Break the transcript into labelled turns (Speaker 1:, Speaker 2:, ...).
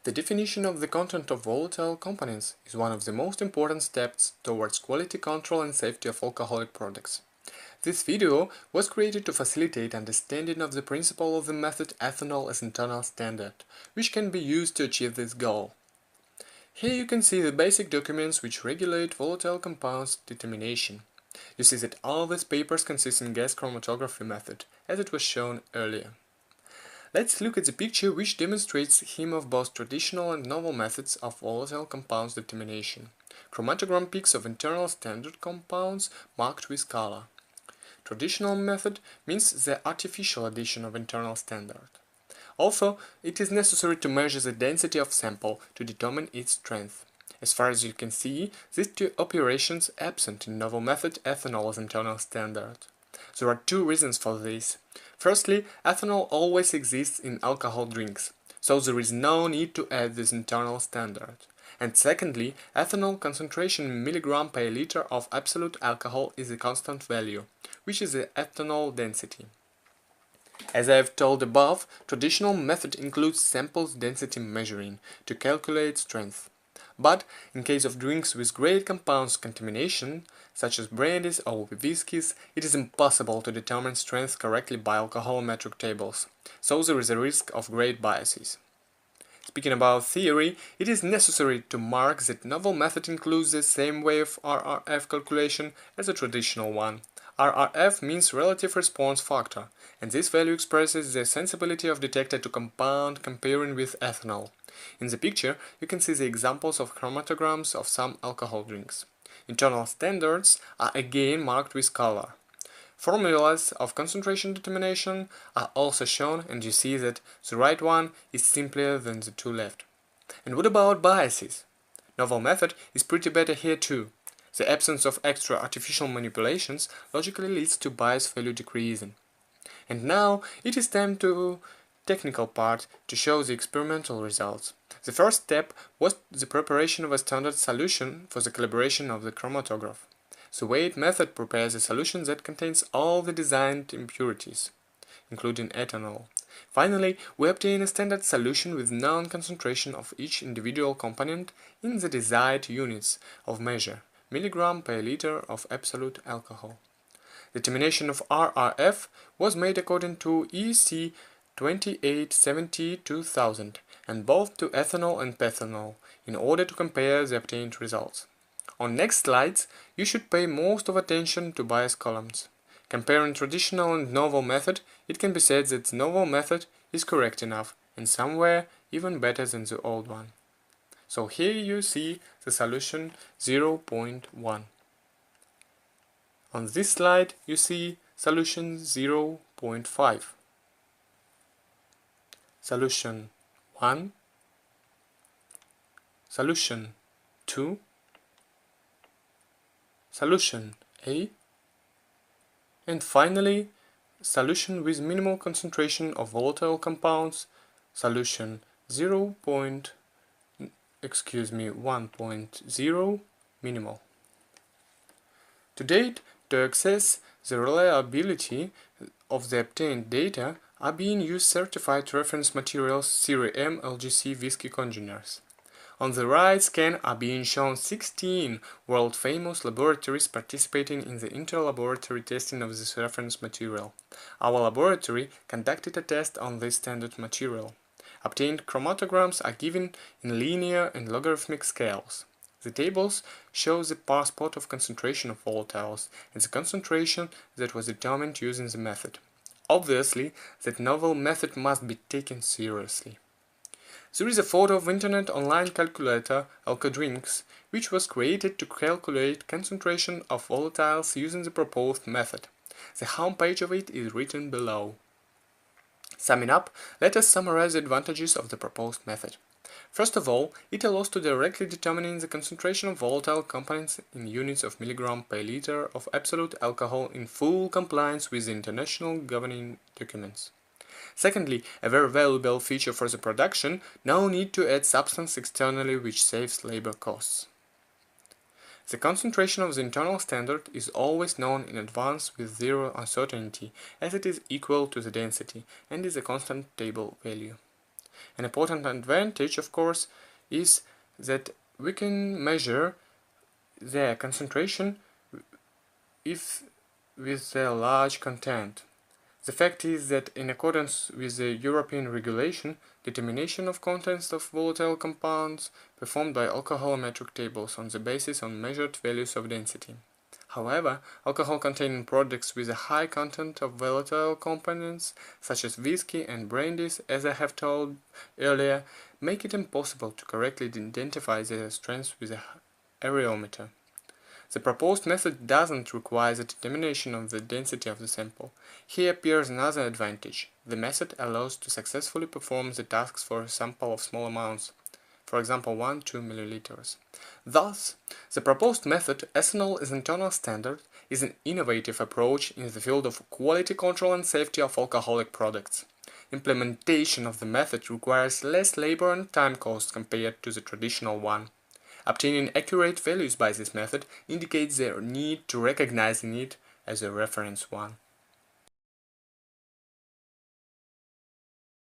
Speaker 1: The definition of the content of volatile components is one of the most important steps towards quality control and safety of alcoholic products. This video was created to facilitate understanding of the principle of the method ethanol as internal standard, which can be used to achieve this goal. Here you can see the basic documents which regulate volatile compounds determination. You see that all these papers consist in gas chromatography method, as it was shown earlier. Let's look at the picture which demonstrates the scheme of both traditional and novel methods of volatile compounds determination. Chromatogram peaks of internal standard compounds marked with color. Traditional method means the artificial addition of internal standard. Also, it is necessary to measure the density of sample to determine its strength. As far as you can see, these two operations absent in novel method ethanol as internal standard. There are two reasons for this. Firstly, ethanol always exists in alcohol drinks, so there is no need to add this internal standard. And secondly, ethanol concentration in milligram per liter of absolute alcohol is a constant value, which is the ethanol density. As I have told above, traditional method includes samples density measuring to calculate strength. But in case of drinks with great compounds contamination, such as brandies or whiskies, it is impossible to determine strength correctly by alcoholometric tables, so there is a risk of great biases. Speaking about theory, it is necessary to mark that novel method includes the same way of RRF calculation as a traditional one. RRF means relative response factor, and this value expresses the sensibility of detector to compound comparing with ethanol. In the picture, you can see the examples of chromatograms of some alcohol drinks. Internal standards are again marked with color. Formulas of concentration determination are also shown, and you see that the right one is simpler than the two left. And what about biases? Novel method is pretty better here too. The absence of extra artificial manipulations logically leads to bias value decreasing. And now it is time to technical part to show the experimental results. The first step was the preparation of a standard solution for the calibration of the chromatograph. The weight method prepares a solution that contains all the designed impurities, including ethanol. Finally, we obtain a standard solution with known concentration of each individual component in the desired units of measure, milligram per liter of absolute alcohol. Determination of RRF was made according to EC 2870-2000 and both to ethanol and pethanol in order to compare the obtained results. On next slides, you should pay most of attention to bias columns. Comparing traditional and novel method, it can be said that the novel method is correct enough and somewhere even better than the old one. So here you see the solution 0.1. On this slide you see solution 0.5. Solution 1, solution 2, solution A, and finally solution with minimal concentration of volatile compounds, solution 1.0 minimal. To date, to access the reliability of the obtained data are being used certified reference materials Series M LGC whiskey congeners. On the right scan are being shown 16 world-famous laboratories participating in the inter-laboratory testing of this reference material. Our laboratory conducted a test on this standard material. Obtained chromatograms are given in linear and logarithmic scales. The tables show the spot of concentration of volatiles and the concentration that was determined using the method. Obviously, that novel method must be taken seriously. There is a photo of internet online calculator AlcoDrinks, which was created to calculate concentration of volatiles using the proposed method. The homepage of it is written below. Summing up, let us summarize the advantages of the proposed method. First of all, it allows to directly determining the concentration of volatile components in units of milligram per liter of absolute alcohol in full compliance with the international governing documents. Secondly, a very valuable feature for the production, no need to add substance externally which saves labor costs. The concentration of the internal standard is always known in advance with zero uncertainty, as it is equal to the density and is a constant table value. An important advantage, of course, is that we can measure the concentration if with a large content. The fact is that in accordance with the European regulation, determination of contents of volatile compounds performed by alcoholometric tables on the basis of measured values of density. However, alcohol-containing products with a high content of volatile components, such as whiskey and brandies, as I have told earlier, make it impossible to correctly identify their strength with an areometer. The proposed method doesn't require the determination of the density of the sample. Here appears another advantage. The method allows to successfully perform the tasks for a sample of small amounts, for example 1–2 milliliters. Thus, the proposed method, ethanol as internal standard, is an innovative approach in the field of quality control and safety of alcoholic products. Implementation of the method requires less labor and time cost compared to the traditional one. Obtaining accurate values by this method indicates their need to recognize the need as a reference one.